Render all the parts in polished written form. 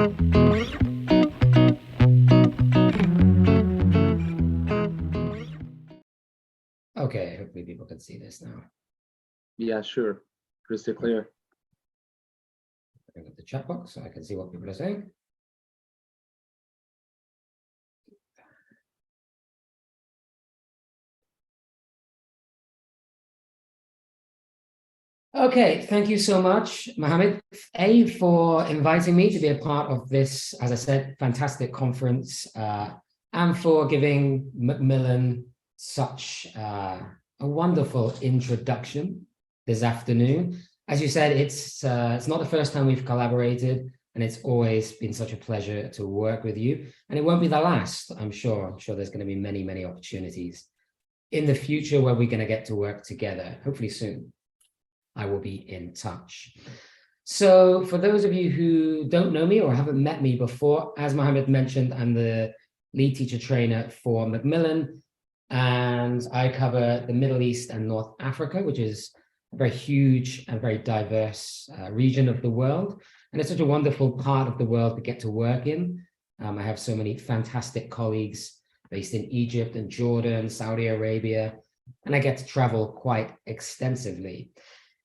Okay, hopefully people can see this now. Yeah, sure. Crystal clear. Bring up the chat box so I can see what people are saying. Okay, thank you so much, Mohammed, for inviting me to be a part of this, as I said, fantastic conference, and for giving Macmillan such a wonderful introduction this afternoon. As you said, it's not the first time we've collaborated, and it's always been such a pleasure to work with you. And it won't be the last, I'm sure. I'm sure there's going to be many, many opportunities in the future where we're going to get to work together, hopefully soon. I will be in touch. So for those of you who don't know me or haven't met me before, as Mohammed mentioned, I'm the lead teacher trainer for Macmillan, and I cover the Middle East and North Africa, which is a very huge and very diverse region of the world. And it's such a wonderful part of the world to get to work in. I have so many fantastic colleagues based in Egypt and Jordan, Saudi Arabia, and I get to travel quite extensively.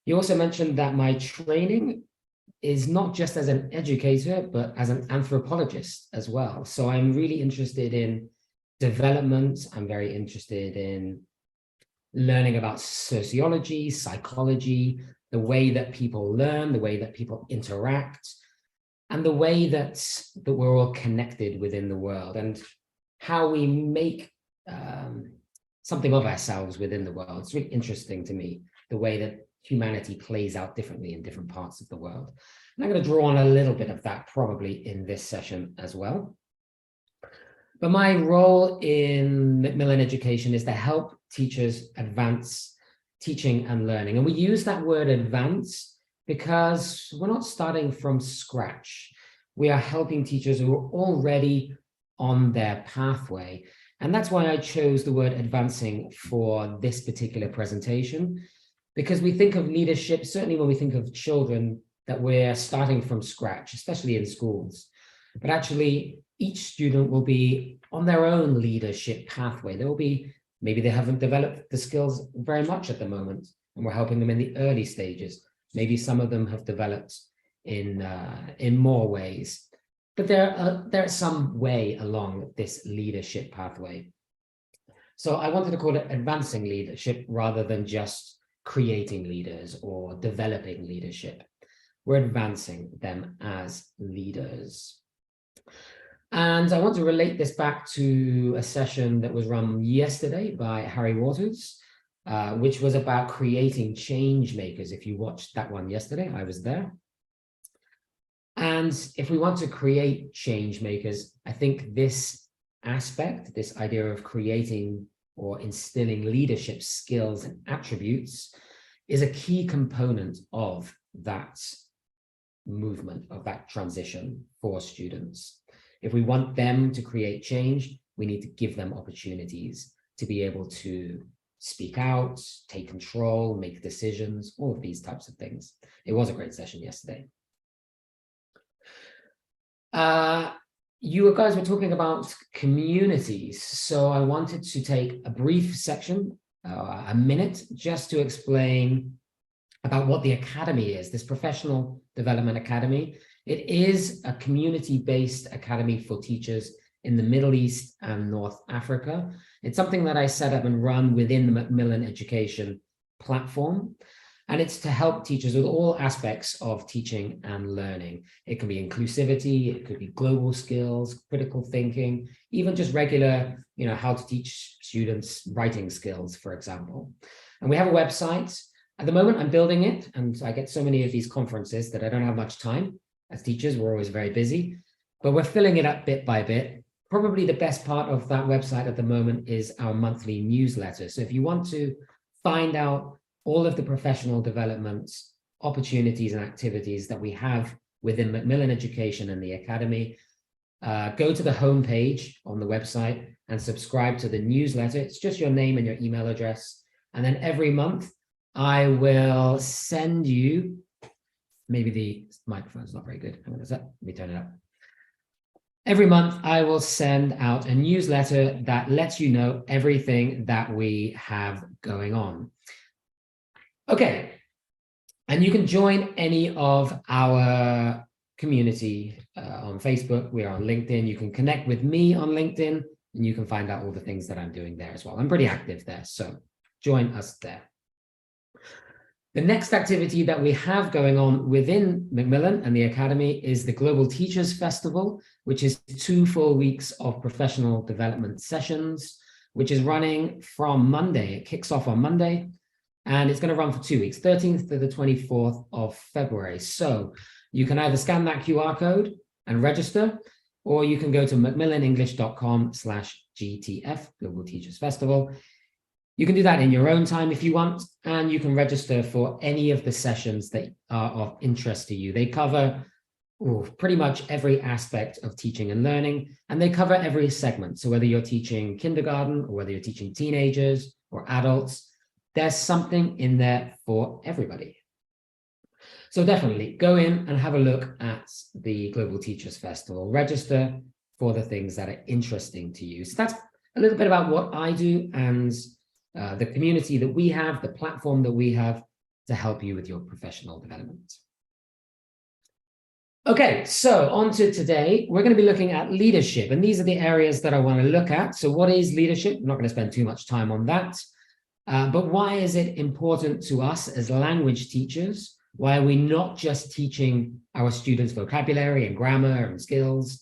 You also mentioned that my training is not just as an educator, but as an anthropologist as well. So I'm really interested in development. I'm very interested in learning about sociology, psychology, the way that people learn, the way that people interact, and the way that we're all connected within the world, and how we make something of ourselves within the world. It's really interesting to me, the way that humanity plays out differently in different parts of the world. And I'm going to draw on a little bit of that probably in this session as well. But my role in Macmillan Education is to help teachers advance teaching and learning. And we use that word advance because we're not starting from scratch. We are helping teachers who are already on their pathway. And that's why I chose the word advancing for this particular presentation, because we think of leadership, certainly when we think of children, that we're starting from scratch, especially in schools. But actually, each student will be on their own leadership pathway. There will be, maybe they haven't developed the skills very much at the moment, and we're helping them in the early stages. Maybe some of them have developed in more ways. But there is some way along this leadership pathway. So I wanted to call it advancing leadership rather than just creating leaders or developing leadership. We're advancing them as leaders. And I want to relate this back to a session that was run yesterday by Harry Waters, which was about creating change makers. If you watched that one yesterday, I was there. And if we want to create change makers, I think this aspect, this idea of creating or instilling leadership skills and attributes, is a key component of that movement, of that transition for students. If we want them to create change, we need to give them opportunities to be able to speak out, take control, make decisions, all of these types of things. It was a great session yesterday. You guys were talking about communities, so I wanted to take a brief section, a minute, just to explain about what the Academy is, this professional development academy. It is a community-based academy for teachers in the Middle East and North Africa. It's something that I set up and run within the Macmillan Education platform. And it's to help teachers with all aspects of teaching and learning. It can be inclusivity, it could be global skills, critical thinking, even just regular, how to teach students writing skills, for example. And we have a website. At the moment, I'm building it, and I get so many of these conferences that I don't have much time. As teachers, we're always very busy, but we're filling it up bit by bit. Probably the best part of that website at the moment is our monthly newsletter. So if you want to find out all of the professional development opportunities and activities that we have within Macmillan Education and the Academy, go to the homepage on the website and subscribe to the newsletter. It's just your name and your email address. And then every month, I will send you, maybe the microphone's not very good. Hang on a sec, let me turn it up. Every month, I will send out a newsletter that lets you know everything that we have going on. Okay, and you can join any of our community on Facebook. We are on LinkedIn. You can connect with me on LinkedIn, and you can find out all the things that I'm doing there as well. I'm pretty active there, so join us there. The next activity that we have going on within Macmillan and the Academy is the Global Teachers Festival, which is 2 full weeks of professional development sessions, which is running from Monday. It kicks off on Monday, and it's going to run for 2 weeks, 13th to the 24th of February. So you can either scan that QR code and register, or you can go to macmillanenglish.com/GTF, Global Teachers Festival. You can do that in your own time if you want, and you can register for any of the sessions that are of interest to you. They cover pretty much every aspect of teaching and learning, and they cover every segment. So whether you're teaching kindergarten or whether you're teaching teenagers or adults, there's something in there for everybody. So definitely go in and have a look at the Global Teachers Festival. Register for the things that are interesting to you. So that's a little bit about what I do and the community that we have, the platform that we have to help you with your professional development. Okay, so on to today, we're going to be looking at leadership, and these are the areas that I want to look at. So what is leadership? I'm not going to spend too much time on that, but why is it important to us as language teachers? Why are we not just teaching our students vocabulary and grammar and skills?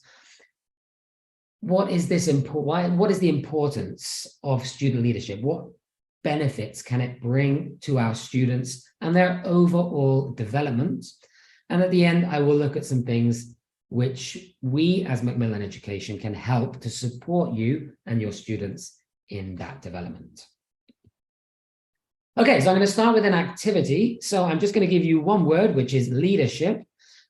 What is this what is the importance of student leadership? What benefits can it bring to our students and their overall development? And at the end, I will look at some things which we as Macmillan Education can help to support you and your students in that development. Okay, so I'm going to start with an activity. So I'm just going to give you one word, which is leadership.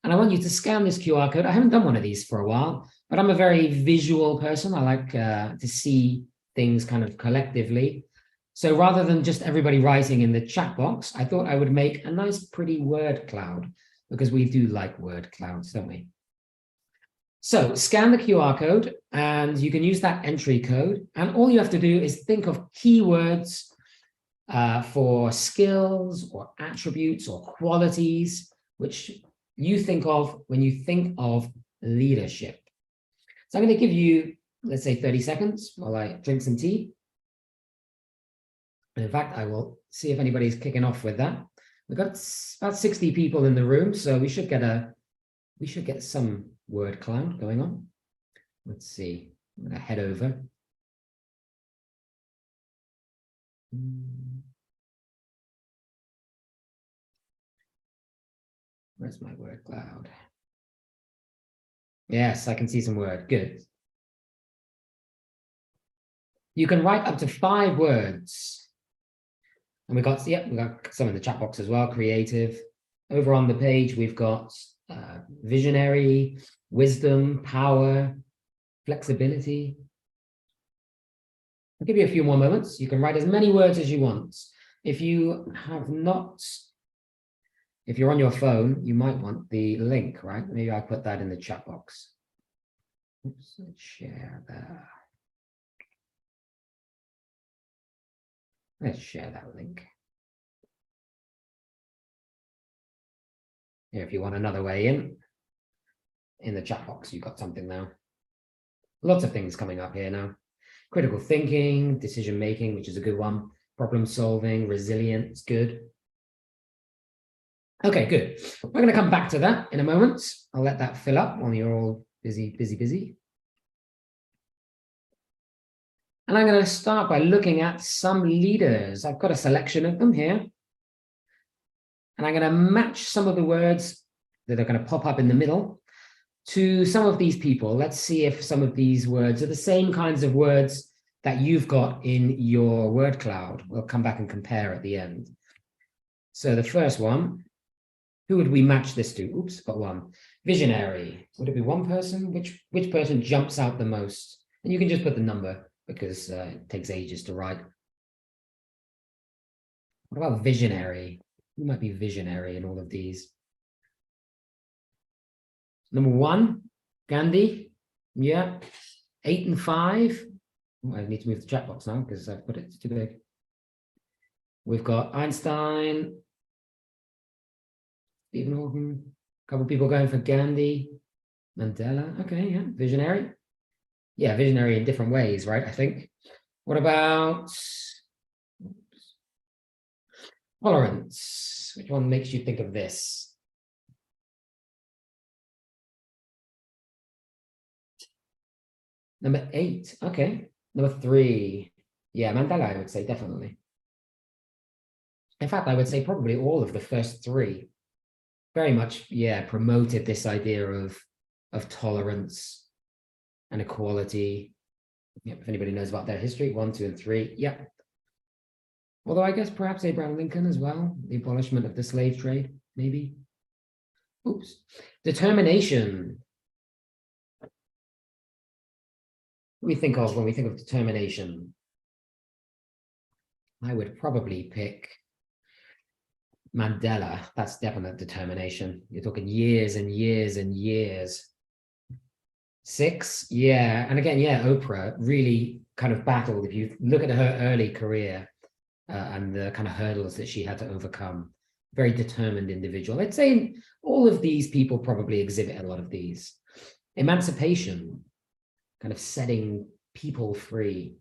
And I want you to scan this QR code. I haven't done one of these for a while, but I'm a very visual person. I like to see things kind of collectively. So rather than just everybody writing in the chat box, I thought I would make a nice pretty word cloud, because we do like word clouds, don't we? So scan the QR code, and you can use that entry code. And all you have to do is think of keywords for skills or attributes or qualities, which you think of when you think of leadership. So I'm going to give you, let's say, 30 seconds while I drink some tea. And in fact, I will see if anybody's kicking off with that. We've got about 60 people in the room, so we should get some word cloud going on. Let's see. I'm going to head over. Where's my word cloud? Yes, I can see some word. Good. You can write up to 5 words. And we got some in the chat box as well, creative. Over on the page, we've got visionary, wisdom, power, flexibility. I'll give you a few more moments. You can write as many words as you want. If you have not, if you're on your phone, you might want the link, right? Maybe I'll put that in the chat box. Oops, let's share that. Let's share that link. Here, if you want another way in the chat box, you've got something now. Lots of things coming up here now. Critical thinking, decision making, which is a good one. Problem solving, resilience, good. Okay, good. We're going to come back to that in a moment. I'll let that fill up while you're all busy. And I'm going to start by looking at some leaders. I've got a selection of them here. And I'm going to match some of the words that are going to pop up in the middle to some of these people. Let's see if some of these words are the same kinds of words that you've got in your word cloud. We'll come back and compare at the end. So the first one, who would we match this to? Oops, got one. Visionary. Would it be one person? Which person jumps out the most? And you can just put the number, because it takes ages to write. What about visionary? Who might be visionary in all of these? Number 1, Gandhi. Yeah. 8 and 5. Oh, I need to move the chat box now because I've put it too big. We've got Einstein, Stephen Hawking, a couple of people going for Gandhi, Mandela. Okay, yeah, visionary. Yeah, visionary in different ways, right? I think. What about tolerance? Which one makes you think of this? Number 8. Okay. Number 3. Yeah, Mandela, I would say, definitely. In fact, I would say probably all of the first 3 very much, yeah, promoted this idea of tolerance and equality. Yeah, if anybody knows about their history, 1, 2, and 3. Yeah. Although I guess perhaps Abraham Lincoln as well, the abolishment of the slave trade, maybe. Oops. Determination. What do we think of when we think of determination? I would probably pick Mandela. That's definite determination. You're talking years and years and years. 6, yeah. And again, yeah, Oprah really kind of battled. If you look at her early career and the kind of hurdles that she had to overcome, very determined individual. I'd say all of these people probably exhibit a lot of these. Emancipation, kind of setting people free.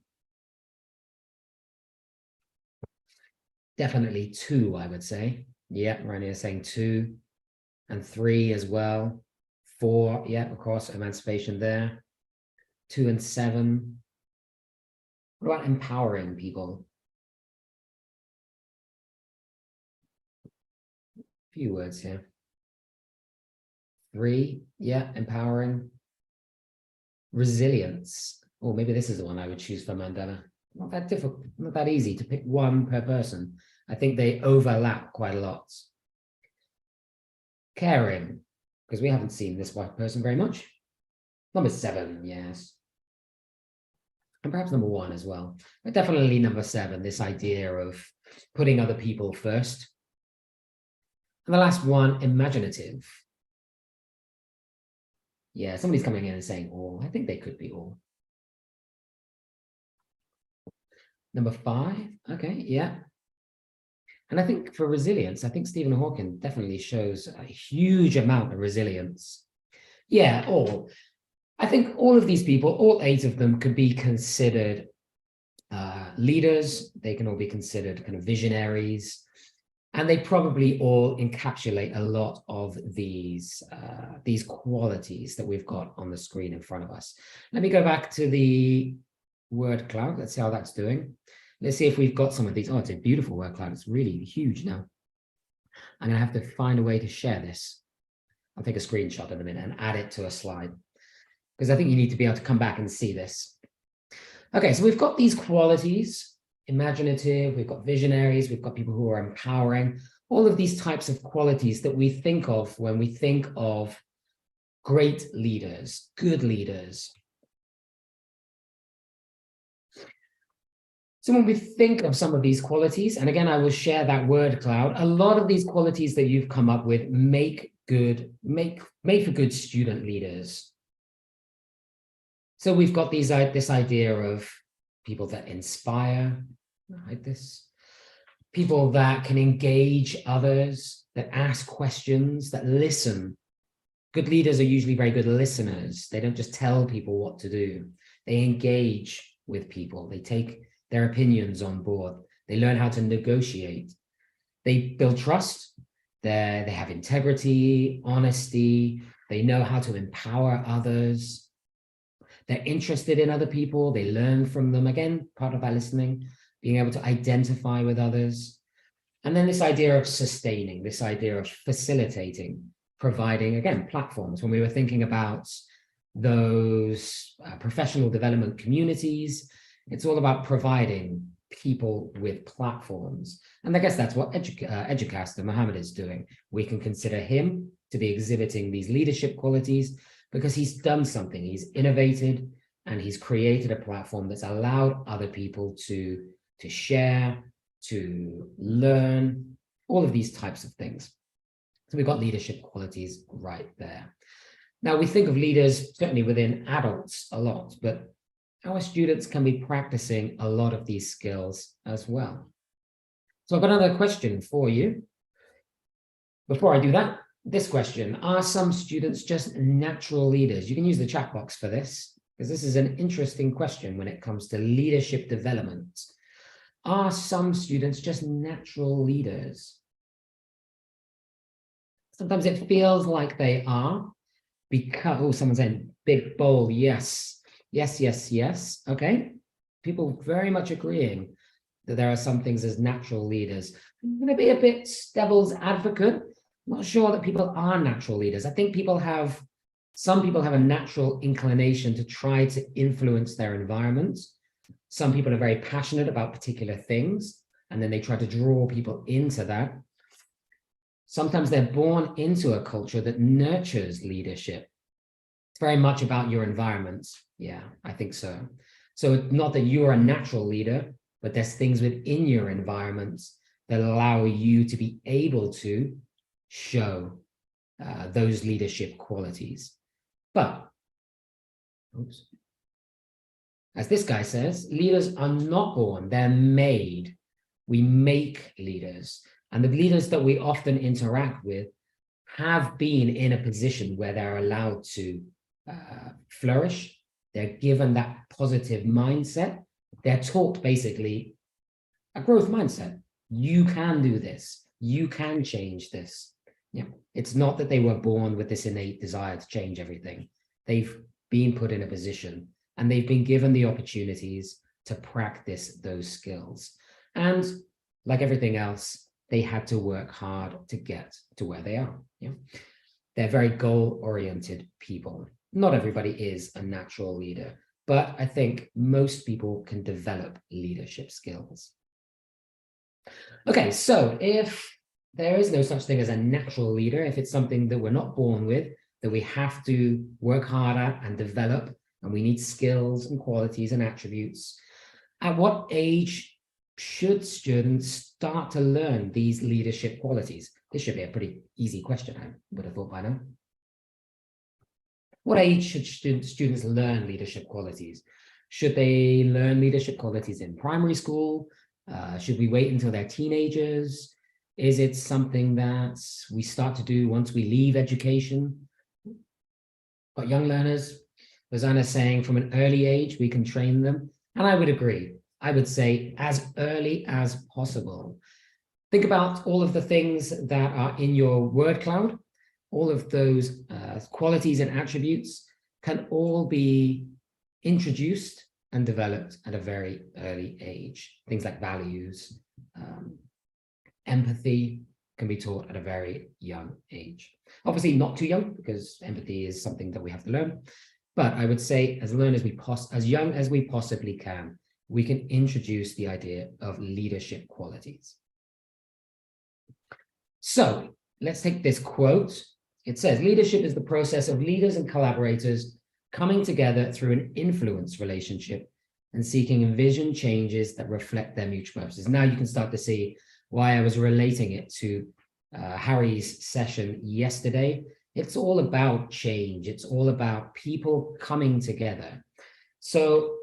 Definitely 2, I would say. Yeah, Rania is saying 2 and 3 as well. 4, yeah, of course, emancipation there. 2 and 7. What about empowering people? A few words here. 3, yeah, empowering. Resilience. Oh, maybe this is the one I would choose for Mandela. Not that difficult, not that easy to pick one per person. I think they overlap quite a lot. Caring, because we haven't seen this white person very much. Number 7, yes. And perhaps number 1 as well. But definitely number 7, this idea of putting other people first. And the last one, imaginative. Yeah, somebody's coming in and saying all. I think they could be all. Number 5, okay, yeah. And I think for resilience, I think Stephen Hawking definitely shows a huge amount of resilience. Yeah, all. I think all of these people, all 8 of them, could be considered leaders. They can all be considered kind of visionaries. And they probably all encapsulate a lot of these qualities that we've got on the screen in front of us. Let me go back to the word cloud. Let's see how that's doing. Let's see if we've got some of these. Oh, it's a beautiful word cloud. It's really huge now. I'm going to have to find a way to share this. I'll take a screenshot in a minute and add it to a slide, because I think you need to be able to come back and see this. Okay, so we've got these qualities, imaginative, we've got visionaries, we've got people who are empowering, all of these types of qualities that we think of when we think of great leaders, good leaders. So when we think of some of these qualities, and again, I will share that word cloud, a lot of these qualities that you've come up with make for good student leaders. So we've got this idea of people that inspire, like this, people that can engage others, that ask questions, that listen. Good leaders are usually very good listeners. They don't just tell people what to do. They engage with people. They take their opinions on board. They learn how to negotiate. They build trust. They have integrity, honesty. They know how to empower others. They're interested in other people. They learn from them. Again, part of that listening, being able to identify with others. And then this idea of sustaining, this idea of facilitating, providing, again, platforms. When we were thinking about those professional development communities, it's all about providing people with platforms. And I guess that's what Educast Mohammed is doing. We can consider him to be exhibiting these leadership qualities because he's done something. He's innovated and he's created a platform that's allowed other people to share, to learn, all of these types of things. So we've got leadership qualities right there. Now, we think of leaders certainly within adults a lot, but our students can be practicing a lot of these skills as well. So I've got another question for you. Before I do that, this question: are some students just natural leaders? You can use the chat box for this, because this is an interesting question when it comes to leadership development. Are some students just natural leaders? Sometimes it feels like they are, because, oh, someone's saying big, bold, yes, yes, yes, yes. Okay, people very much agreeing that there are some things as natural leaders. I'm going to be a bit devil's advocate. I'm not sure that people are natural leaders. I think some people have a natural inclination to try to influence their environment. Some people are very passionate about particular things, and then they try to draw people into that. Sometimes they're born into a culture that nurtures leadership. It's very much about your environment. Yeah, I think so. So it's not that you're a natural leader, but there's things within your environment that allow you to be able to show those leadership qualities. But, oops, as this guy says, leaders are not born, they're made. We make leaders. And the leaders that we often interact with have been in a position where they're allowed to flourish. They're given that positive mindset. They're taught basically a growth mindset. You can do this. You can change this. Yeah. It's not that they were born with this innate desire to change everything. They've been put in a position and they've been given the opportunities to practice those skills. And like everything else, they had to work hard to get to where they are. Yeah. They're very goal-oriented people. Not everybody is a natural leader, but I think most people can develop leadership skills. Okay, so if there is no such thing as a natural leader, if it's something that we're not born with, that we have to work hard at and develop, and we need skills and qualities and attributes, at what age should students start to learn these leadership qualities? This should be a pretty easy question, I would have thought by now. What age should students learn leadership qualities? Should they learn leadership qualities in primary school? Should we wait until they're teenagers? Is it something that we start to do once we leave education? But young learners, as Anna's saying, from an early age, we can train them. And I would agree. I would say as early as possible. Think about all of the things that are in your word cloud. All of those qualities and attributes can all be introduced and developed at a very early age. Things like values, empathy can be taught at a very young age. Obviously not too young, because empathy is something that we have to learn. But I would say as young as we possibly can, we can introduce the idea of leadership qualities. So let's take this quote. It says, leadership is the process of leaders and collaborators coming together through an influence relationship and seeking envision changes that reflect their mutual purposes. Now you can start to see why I was relating it to Harry's session yesterday. It's all about change. It's all about people coming together. So,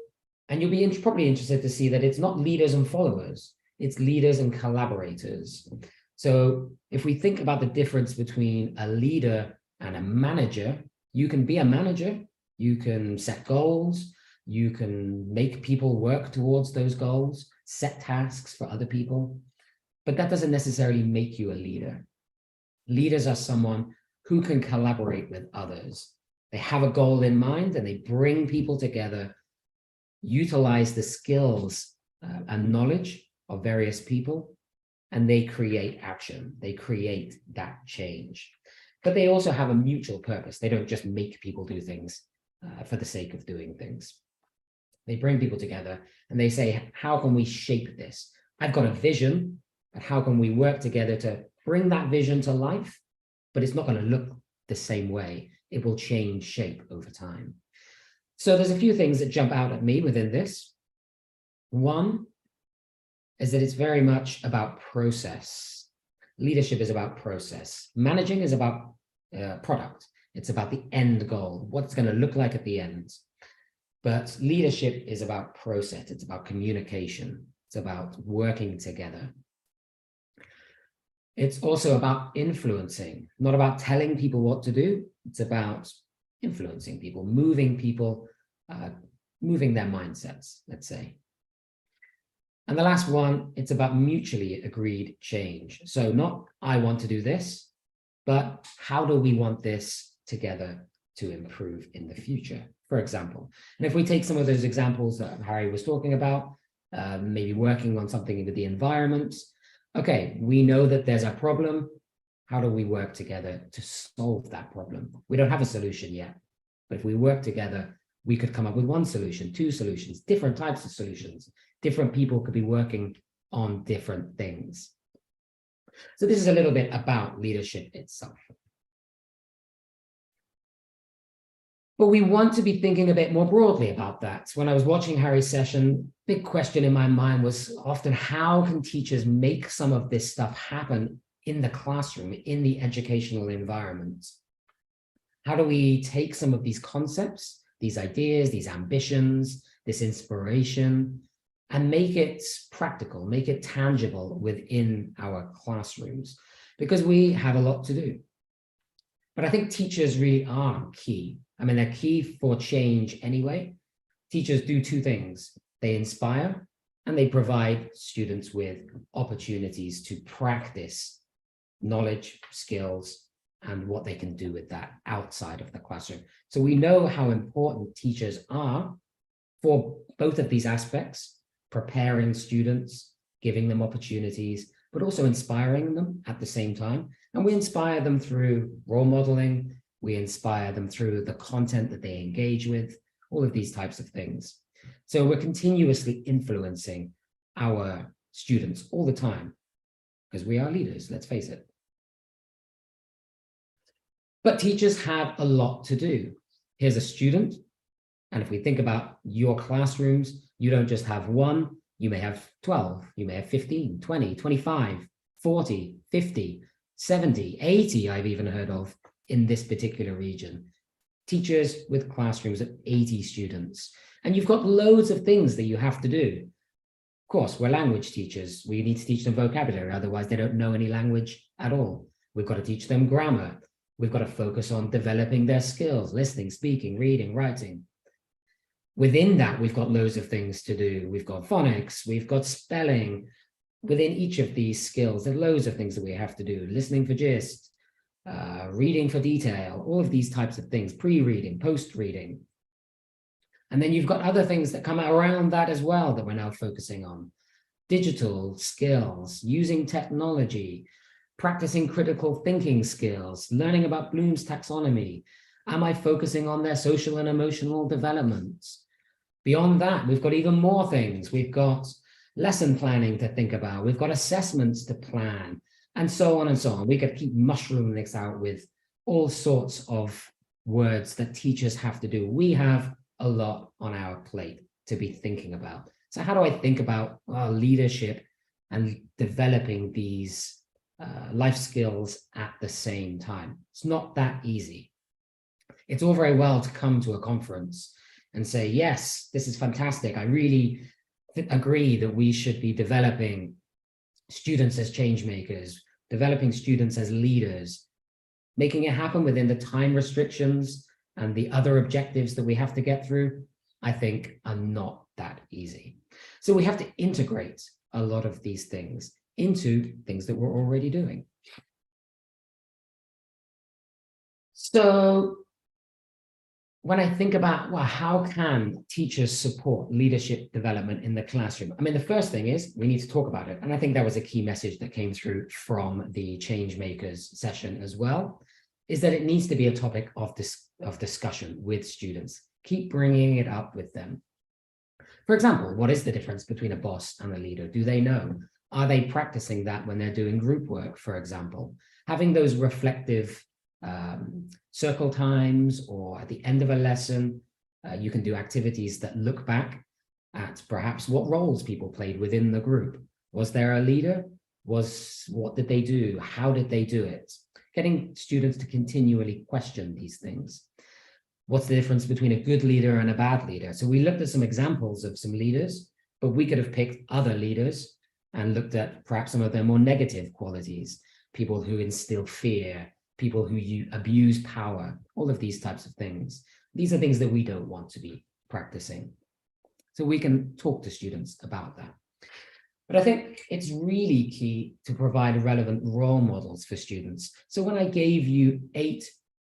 and you'll be probably interested to see that it's not leaders and followers, it's leaders and collaborators. So if we think about the difference between a leader and a manager, you can be a manager, you can set goals, you can make people work towards those goals, set tasks for other people, but that doesn't necessarily make you a leader. Leaders are someone who can collaborate with others. They have a goal in mind and they bring people together, utilize the skills and knowledge of various people, and they create action. They create that change. But they also have a mutual purpose. They don't just make people do things for the sake of doing things. They bring people together and they say, how can we shape this? I've got a vision, but how can we work together to bring that vision to life? But it's not going to look the same way. It will change shape over time. So there's a few things that jump out at me within this. One is that it's very much about process. Leadership is about process. Managing is about product. It's about the end goal, what it's going to look like at the end. But leadership is about process. It's about communication. It's about working together. It's also about influencing, not about telling people what to do. It's about influencing people, moving their mindsets, let's say. And the last one, it's about mutually agreed change. So not I want to do this, but how do we want this together to improve in the future, for example. And if we take some of those examples that Harry was talking about, maybe working on something with the environment. Okay, we know that there's a problem. How do we work together to solve that problem? We don't have a solution yet, but if we work together, we could come up with one solution, two solutions, different types of solutions. Different people could be working on different things. So this is a little bit about leadership itself. But we want to be thinking a bit more broadly about that. When I was watching Harry's session, big question in my mind was often, how can teachers make some of this stuff happen in the classroom, in the educational environment? How do we take some of these concepts, these ideas, these ambitions, this inspiration, and make it practical, make it tangible within our classrooms? Because we have a lot to do. But I think teachers really are key. I mean, they're key for change anyway. Teachers do two things. They inspire and they provide students with opportunities to practice knowledge, skills, and what they can do with that outside of the classroom. So we know how important teachers are for both of these aspects, preparing students, giving them opportunities, but also inspiring them at the same time. And we inspire them through role modeling. We inspire them through the content that they engage with, all of these types of things. So we're continuously influencing our students all the time because we are leaders, let's face it. But teachers have a lot to do. Here's a student. And if we think about your classrooms, you don't just have one, you may have 12, you may have 15, 20, 25, 40, 50, 70, 80, I've even heard of in this particular region. Teachers with classrooms of 80 students. And you've got loads of things that you have to do. Of course, we're language teachers. We need to teach them vocabulary, otherwise they don't know any language at all. We've got to teach them grammar. We've got to focus on developing their skills, listening, speaking, reading, writing. Within that, we've got loads of things to do. We've got phonics, we've got spelling. Within each of these skills, there are loads of things that we have to do. Listening for gist, reading for detail, all of these types of things, pre-reading, post-reading. And then you've got other things that come around that as well that we're now focusing on. Digital skills, using technology, practicing critical thinking skills, learning about Bloom's taxonomy. Am I focusing on their social and emotional development? Beyond that, we've got even more things. We've got lesson planning to think about. We've got assessments to plan, and so on and so on. We could keep mushrooming this out with all sorts of words that teachers have to do. We have a lot on our plate to be thinking about. So how do I think about leadership and developing these life skills at the same time? It's not that easy. It's all very well to come to a conference and say, yes, this is fantastic. I really agree that we should be developing students as change makers, developing students as leaders, making it happen within the time restrictions and the other objectives that we have to get through, I think are not that easy. So we have to integrate a lot of these things into things that we're already doing. So when I think about, well, how can teachers support leadership development in the classroom? I mean, the first thing is we need to talk about it. And I think that was a key message that came through from the Change Makers session as well, is that it needs to be a topic of discussion with students. Keep bringing it up with them. For example, what is the difference between a boss and a leader? Do they know? Are they practicing that when they're doing group work, for example? Having those reflective circle times, or at the end of a lesson, you can do activities that look back at perhaps what roles people played within the group. Was there a leader? What did they do? How did they do it? getting students to continually question these things. What's the difference between a good leader and a bad leader? So we looked at some examples of some leaders, but we could have picked other leaders and looked at perhaps some of their more negative qualities, people who instill fear, people who abuse power, all of these types of things. These are things that we don't want to be practicing. So we can talk to students about that. But I think it's really key to provide relevant role models for students. So when I gave you 8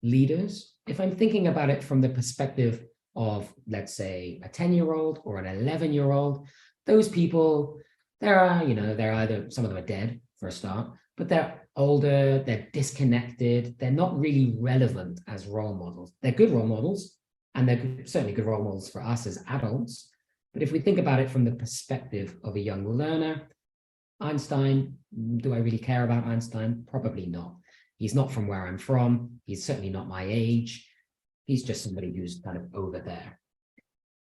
leaders, if I'm thinking about it from the perspective of, let's say, a 10-year-old or an 11-year-old, those people, they're either, some of them are dead for a start, but they're older, they're disconnected, they're not really relevant as role models. They're good role models, and they're certainly good role models for us as adults. But if we think about it from the perspective of a young learner, Einstein, do I really care about Einstein? Probably not. He's not from where I'm from. He's certainly not my age. He's just somebody who's kind of over there.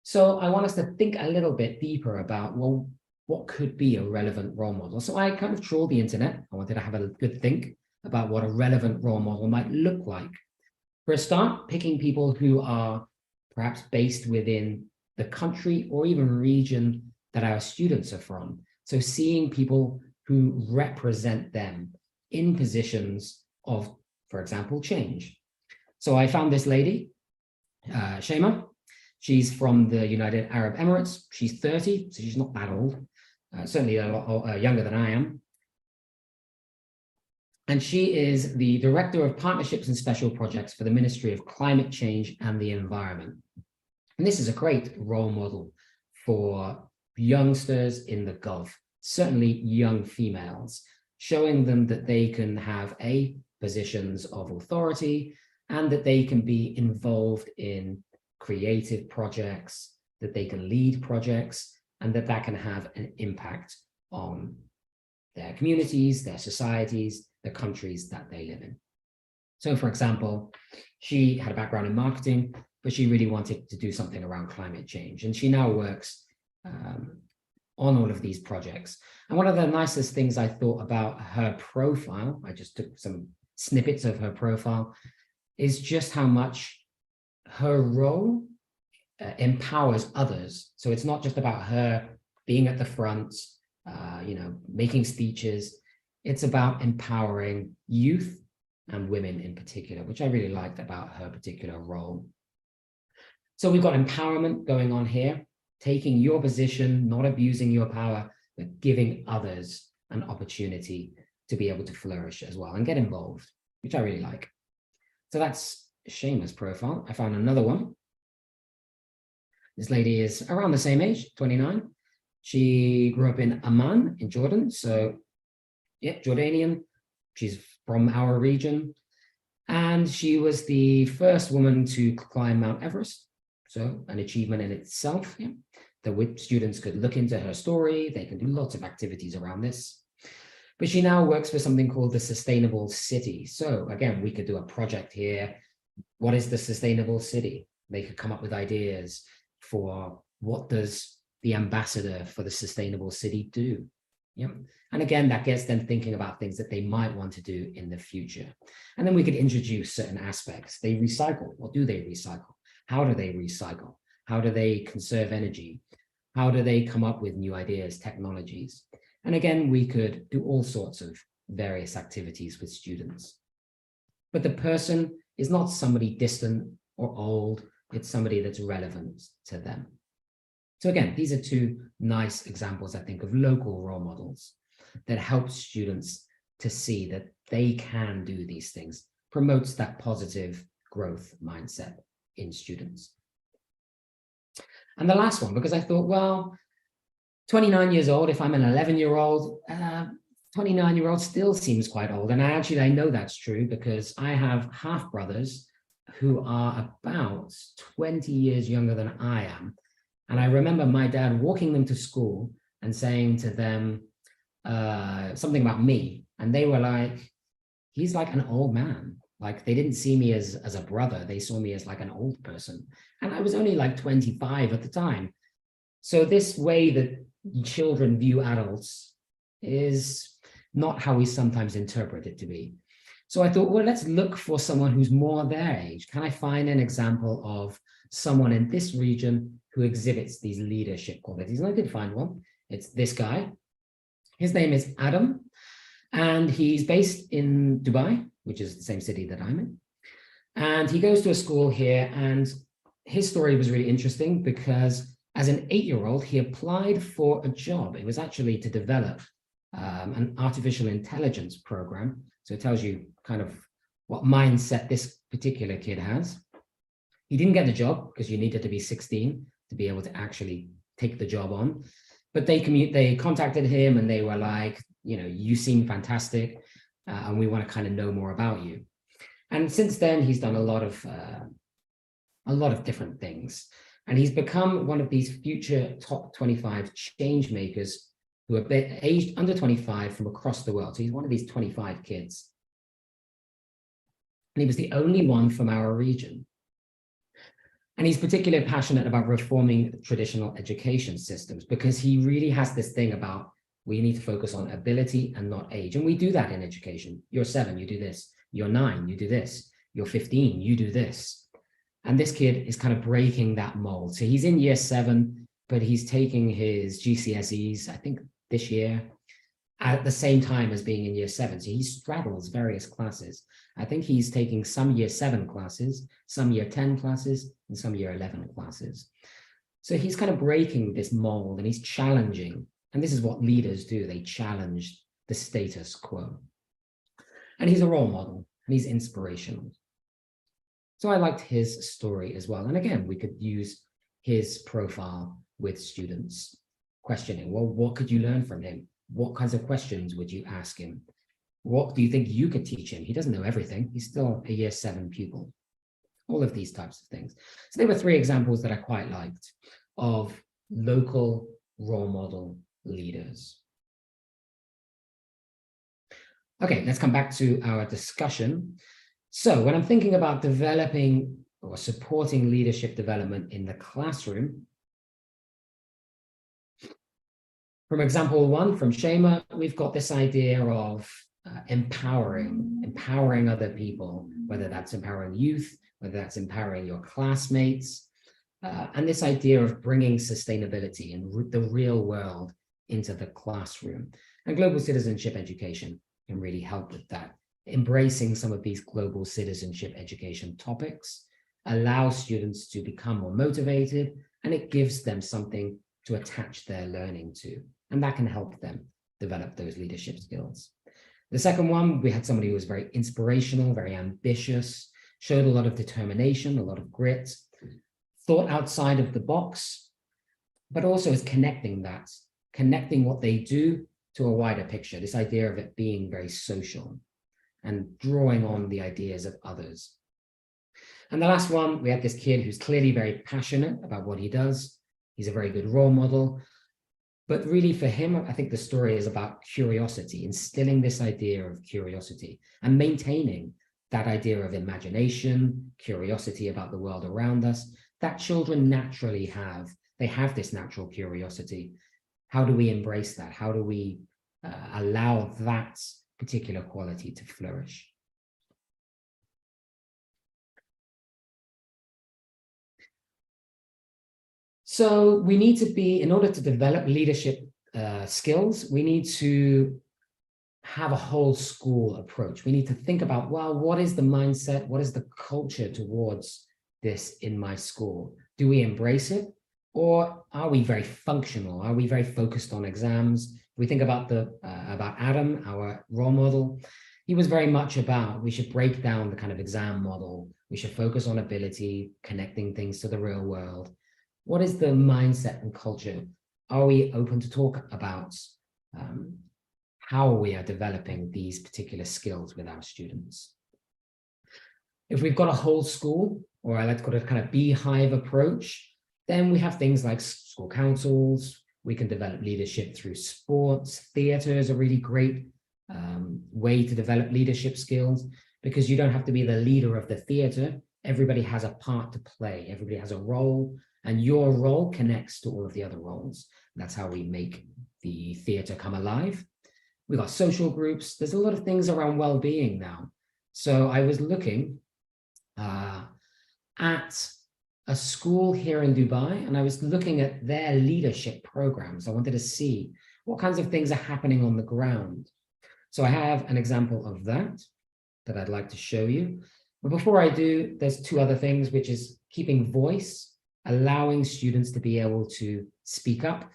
So I want us to think a little bit deeper about, well, what could be a relevant role model? So I kind of trawled the internet. I wanted to have a good think about what a relevant role model might look like. For a start, picking people who are perhaps based within the country or even region that our students are from. So seeing people who represent them in positions of, for example, change. So I found this lady, Shema. She's from the United Arab Emirates. She's 30, so she's not that old, certainly a lot younger than I am. And she is the Director of Partnerships and Special Projects for the Ministry of Climate Change and the Environment. And this is a great role model for youngsters in the Gulf, certainly young females, showing them that they can have positions of authority and that they can be involved in creative projects, that they can lead projects, and that can have an impact on their communities, their societies, the countries that they live in. So, for example, she had a background in marketing, but she really wanted to do something around climate change. And she now works on all of these projects. And one of the nicest things I thought about her profile, I just took some snippets of her profile, is just how much her role empowers others. So it's not just about her being at the front, making speeches. It's about empowering youth and women in particular, which I really liked about her particular role. So we've got empowerment going on here, taking your position, not abusing your power, but giving others an opportunity to be able to flourish as well and get involved, which I really like. So that's Shema's profile. I found another one. This lady is around the same age, 29. She grew up in Amman in Jordan. So yeah, Jordanian. She's from our region. And she was the first woman to climb Mount Everest. So an achievement in itself. Yeah. The students could look into her story. They can do lots of activities around this. But she now works for something called the Sustainable City. So again, we could do a project here. What is the Sustainable City? They could come up with ideas for what does the ambassador for the Sustainable City do? Yeah. And again, that gets them thinking about things that they might want to do in the future. And then we could introduce certain aspects. They recycle. What do they recycle? How do they recycle? How do they conserve energy? How do they come up with new ideas, technologies? And again, we could do all sorts of various activities with students. But the person is not somebody distant or old. It's somebody that's relevant to them. So again, these are 2 nice examples, I think, of local role models that help students to see that they can do these things, promotes that positive growth mindset in students. And the last one, because I thought, well, 29 years old, if I'm an 11-year-old, 29-year-old still seems quite old. And I know that's true because I have half brothers who are about 20 years younger than I am. And I remember my dad walking them to school and saying to them something about me. And they were like, he's like an old man. Like they didn't see me as a brother. They saw me as like an old person. And I was only like 25 at the time. So this way that children view adults is not how we sometimes interpret it to be. So I thought, well, let's look for someone who's more their age. Can I find an example of someone in this region who exhibits these leadership qualities? And I did find one. It's this guy. His name is Adam, and he's based in Dubai, which is the same city that I'm in. And he goes to a school here, and his story was really interesting because as an 8-year-old, he applied for a job. It was actually to develop an artificial intelligence program. So it tells you kind of what mindset this particular kid has. He didn't get the job because you needed to be 16 to be able to actually take the job on. But they contacted him and they were like, you know, you seem fantastic and we want to kind of know more about you. And since then, he's done a lot of different things. And he's become one of these future top 25 change makers who are aged under 25 from across the world. So he's one of these 25 kids. And he was the only one from our region. And he's particularly passionate about reforming traditional education systems because he really has this thing about we need to focus on ability and not age. And we do that in education. You're 7, you do this. You're 9, you do this. You're 15, you do this. And this kid is kind of breaking that mold. So he's in year 7, but he's taking his GCSEs, I think this year, at the same time as being in year 7. So he straddles various classes. I think he's taking some year 7 classes, some year 10 classes, and some year 11 classes. So he's kind of breaking this mold and he's challenging. And this is what leaders do. They challenge the status quo. And he's a role model and he's inspirational. So I liked his story as well. And again, we could use his profile with students questioning, well, what could you learn from him? What kinds of questions would you ask him? What do you think you could teach him? He doesn't know everything. He's still a year 7 pupil. All of these types of things. So there were 3 examples that I quite liked of local role model leaders. Okay, let's come back to our discussion. So when I'm thinking about developing or supporting leadership development in the classroom, from example 1 from Shema, we've got this idea of empowering other people, whether that's empowering youth, whether that's empowering your classmates, and this idea of bringing sustainability and the real world into the classroom. And global citizenship education can really help with that. Embracing some of these global citizenship education topics allows students to become more motivated, and it gives them something to attach their learning to. And that can help them develop those leadership skills. The second one, we had somebody who was very inspirational, very ambitious, showed a lot of determination, a lot of grit, thought outside of the box, but also is connecting what they do to a wider picture, this idea of it being very social and drawing on the ideas of others. And the last one, we had this kid who's clearly very passionate about what he does. He's a very good role model. But really for him, I think the story is about curiosity, instilling this idea of curiosity and maintaining that idea of imagination, curiosity about the world around us, that children naturally have. They have this natural curiosity. How do we embrace that? How do we allow that particular quality to flourish? So we need to be, in order to develop leadership skills, we need to have a whole school approach. We need to think about, well, what is the mindset? What is the culture towards this in my school? Do we embrace it? Or are we very functional? Are we very focused on exams? We think about Adam, our role model. He was very much about, we should break down the kind of exam model. We should focus on ability, connecting things to the real world. What is the mindset and culture? Are we open to talk about how we are developing these particular skills with our students? If we've got a whole school, or I like to call it a kind of beehive approach, then we have things like school councils. We can develop leadership through sports. Theatre is a really great way to develop leadership skills, because you don't have to be the leader of the theatre. Everybody has a part to play. Everybody has a role, and your role connects to all of the other roles. That's how we make the theatre come alive. We've got social groups. There's a lot of things around well-being now. So I was looking at a school here in Dubai, and I was looking at their leadership programs. I wanted to see what kinds of things are happening on the ground. So I have an example of that I'd like to show you. But before I do, there's two other things, which is keeping voice, allowing students to be able to speak up,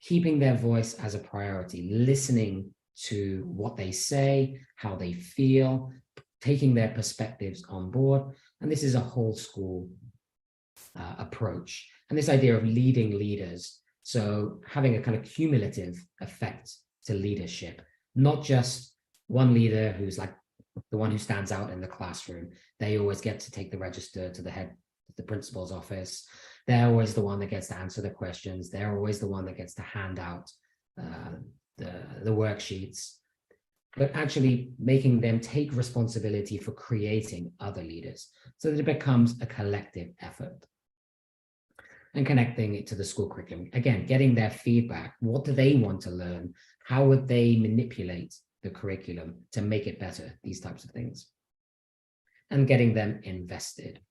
keeping their voice as a priority, listening to what they say, how they feel, taking their perspectives on board. And this is a whole school approach. And this idea of leading leaders, so having a kind of cumulative effect to leadership, not just one leader who's like the one who stands out in the classroom. They always get to take the register to the head of the principal's office. They're always the one that gets to answer the questions. They're always the one that gets to hand out the worksheets, but actually making them take responsibility for creating other leaders so that it becomes a collective effort. And connecting it to the school curriculum. Again, getting their feedback. What do they want to learn? How would they manipulate the curriculum to make it better? These types of things. And getting them invested.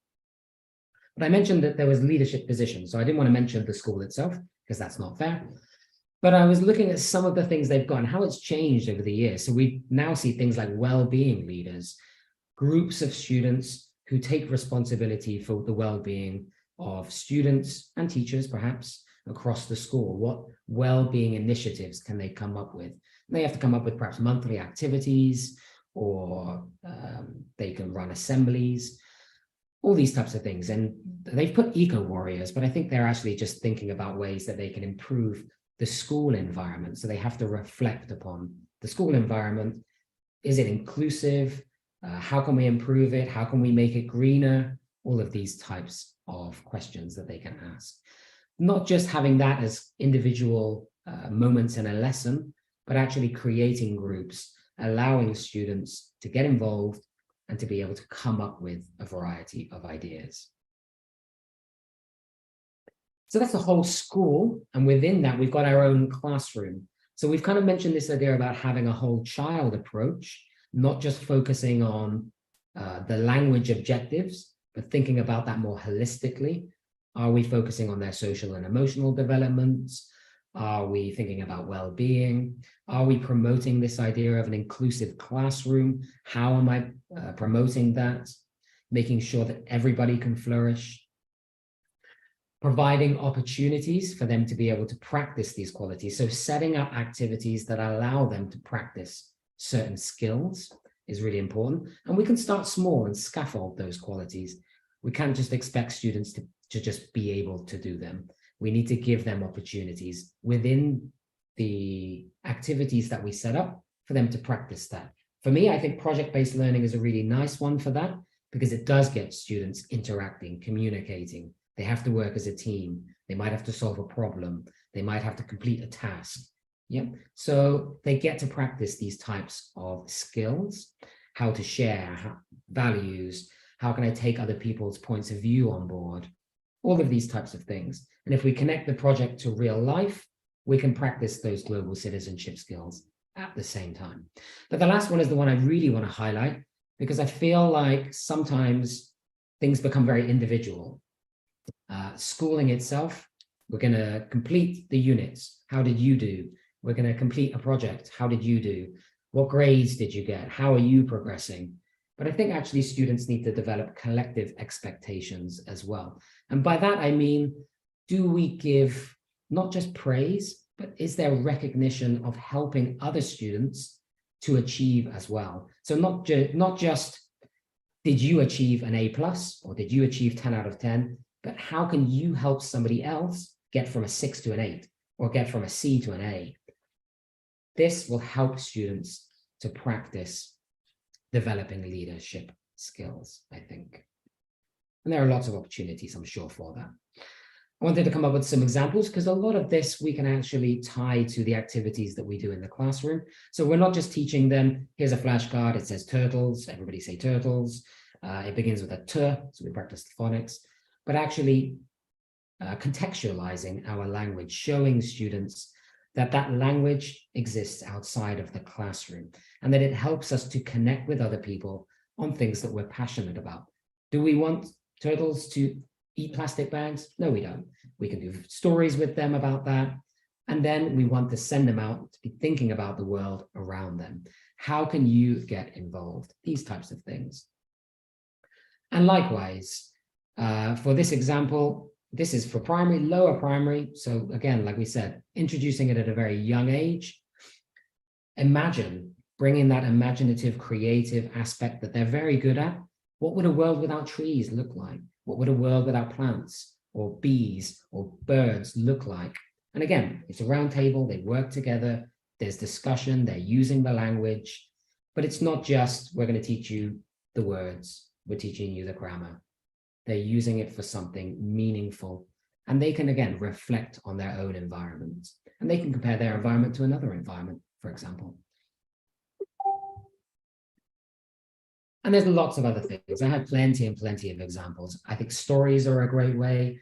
But I mentioned that there was leadership positions, so I didn't want to mention the school itself because that's not fair. But I was looking at some of the things they've got and how it's changed over the years. So we now see things like well-being leaders, groups of students who take responsibility for the well-being of students and teachers, perhaps, across the school. What well-being initiatives can they come up with? They have to come up with perhaps monthly activities, or they can run assemblies, all these types of things. And they've put eco-warriors, but I think they're actually just thinking about ways that they can improve the school environment. So they have to reflect upon the school environment. Is it inclusive? How can we improve it? How can we make it greener? All of these types of questions that they can ask. Not just having that as individual moments in a lesson, but actually creating groups, allowing students to get involved and to be able to come up with a variety of ideas. So that's the whole school. And within that, we've got our own classroom. So we've kind of mentioned this idea about having a whole child approach, not just focusing on the language objectives, but thinking about that more holistically. Are we focusing on their social and emotional developments? Are we thinking about well-being? Are we promoting this idea of an inclusive classroom? How am I promoting that? Making sure that everybody can flourish. Providing opportunities for them to be able to practice these qualities. So setting up activities that allow them to practice certain skills is really important. And we can start small and scaffold those qualities. We can't just expect students to just be able to do them. We need to give them opportunities within the activities that we set up for them to practice that. For me, I think project-based learning is a really nice one for that because it does get students interacting, communicating. They have to work as a team. They might have to solve a problem. They might have to complete a task. Yep. So they get to practice these types of skills, how to share values, how can I take other people's points of view on board, all of these types of things. And if we connect the project to real life, we can practice those global citizenship skills at the same time. But the last one is the one I really want to highlight because I feel like sometimes things become very individual. Schooling itself, we're going to complete the units. How did you do? We're going to complete a project. How did you do? What grades did you get? How are you progressing? But I think actually students need to develop collective expectations as well. And by that, I mean, do we give not just praise, but is there recognition of helping other students to achieve as well? So not just did you achieve an A+ or did you achieve 10 out of 10, but how can you help somebody else get from a 6 to an 8 or get from a C to an A? This will help students to practice developing leadership skills, I think. And there are lots of opportunities, I'm sure, for that. I wanted to come up with some examples because a lot of this we can actually tie to the activities that we do in the classroom. So we're not just teaching them, here's a flashcard, it says turtles, everybody say turtles. It begins with a T, so we practice the phonics, but actually contextualizing our language, showing students that that language exists outside of the classroom and that it helps us to connect with other people on things that we're passionate about. Do we want turtles to eat plastic bags? No, we don't. We can do stories with them about that. And then we want to send them out to be thinking about the world around them. How can you get involved? These types of things. And likewise, for this example, this is for primary, lower primary. So again, like we said, introducing it at a very young age. Imagine bringing that imaginative, creative aspect that they're very good at. What would a world without trees look like? What would a world without plants or bees or birds look like? And again, it's a round table, they work together, there's discussion, they're using the language, but it's not just, we're going to teach you the words, we're teaching you the grammar. They're using it for something meaningful, and they can, again, reflect on their own environment, and they can compare their environment to another environment, for example. And there's lots of other things. I have plenty and plenty of examples. I think stories are a great way,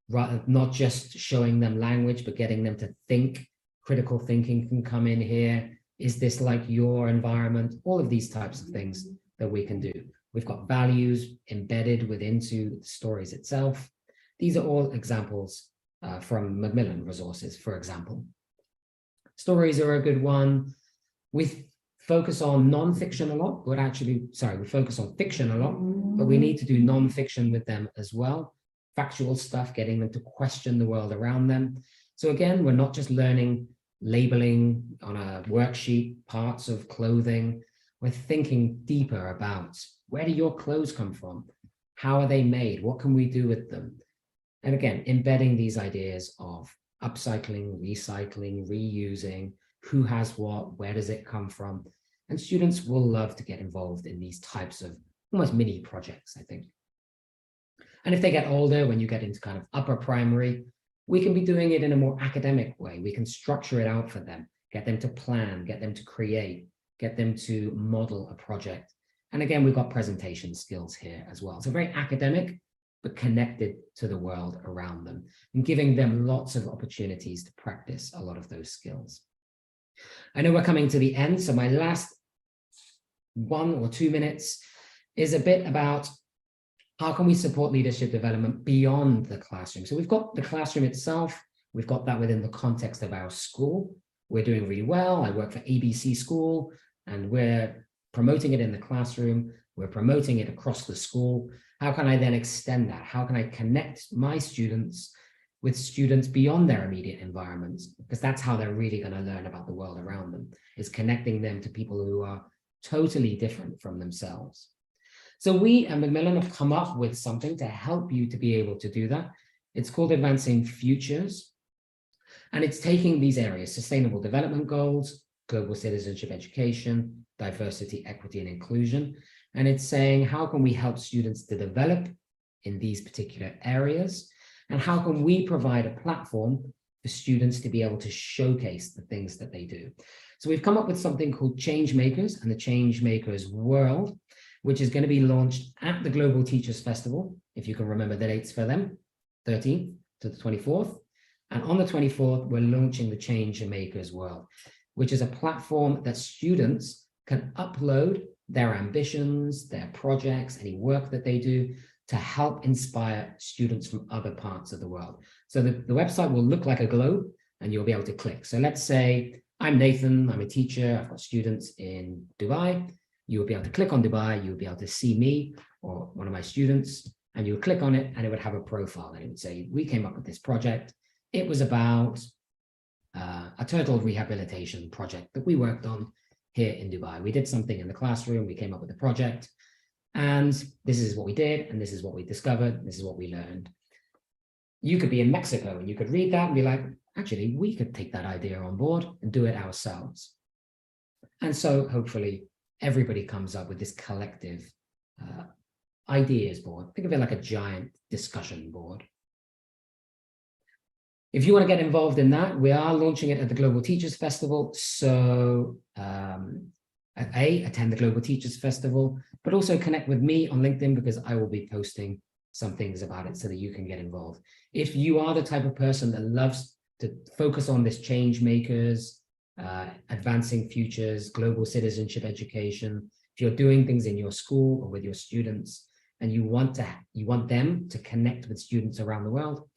not just showing them language, but getting them to think. Critical thinking can come in here. Is this like your environment? All of these types of things that we can do. We've got values embedded within the stories itself. These are all examples from Macmillan resources, for example. Stories are a good one. We focus on non-fiction a lot, but actually, sorry, we focus on fiction a lot, but we need to do non-fiction with them as well. Factual stuff, getting them to question the world around them. So again, we're not just learning labeling on a worksheet, parts of clothing. We're thinking deeper about, where do your clothes come from? How are they made? What can we do with them? And again, embedding these ideas of upcycling, recycling, reusing, who has what, where does it come from? And students will love to get involved in these types of almost mini projects, I think. And if they get older, when you get into kind of upper primary, we can be doing it in a more academic way. We can structure it out for them, get them to plan, get them to create, get them to model a project. And again, we've got presentation skills here as well. So very academic, but connected to the world around them and giving them lots of opportunities to practice a lot of those skills. I know we're coming to the end, so my last 1 or 2 minutes is a bit about how can we support leadership development beyond the classroom. So we've got the classroom itself, we've got that within the context of our school. We're doing really well. I work for ABC School, and we're promoting it in the classroom. We're promoting it across the school. How can I then extend that? How can I connect my students with students beyond their immediate environments? Because that's how they're really going to learn about the world around them, is connecting them to people who are totally different from themselves. So we at Macmillan have come up with something to help you to be able to do that. It's called Advancing Futures. And it's taking these areas, sustainable development goals, global citizenship education, diversity, equity, and inclusion. And it's saying, how can we help students to develop in these particular areas? And how can we provide a platform for students to be able to showcase the things that they do? So we've come up with something called Change Makers and the Change Makers World, which is going to be launched at the Global Teachers Festival, if you can remember the dates for them, 13th to the 24th. And on the 24th, we're launching the Change Makers World, which is a platform that students can upload their ambitions, their projects, any work that they do to help inspire students from other parts of the world. So the website will look like a globe and you'll be able to click. So let's say I'm Nathan, I'm a teacher, I've got students in Dubai. You'll be able to click on Dubai, you'll be able to see me or one of my students, and you would click on it and it would have a profile and it would say, we came up with this project. It was about a turtle rehabilitation project that we worked on here in Dubai. We did something in the classroom, we came up with a project, and this is what we did, and this is what we discovered, this is what we learned. You could be in Mexico and you could read that and be like, actually, we could take that idea on board and do it ourselves. And so hopefully everybody comes up with this collective ideas board. Think of it like a giant discussion board. If you want to get involved in that, we are launching it at the Global Teachers Festival. So attend the Global Teachers Festival, but also connect with me on LinkedIn because I will be posting some things about it so that you can get involved. If you are the type of person that loves to focus on this change makers, advancing futures, global citizenship education, If you're doing things in your school or with your students and you want them to connect with students around the world,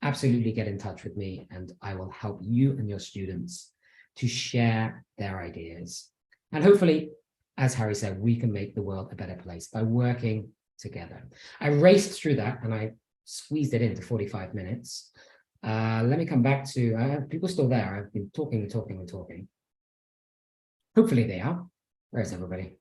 absolutely get in touch with me and I will help you and your students to share their ideas. And hopefully, as Harry said, we can make the world a better place by working together. I raced through that and I squeezed it into 45 minutes. Let me come back to, people still there. I've been talking and talking and talking. Hopefully they are. Where's everybody?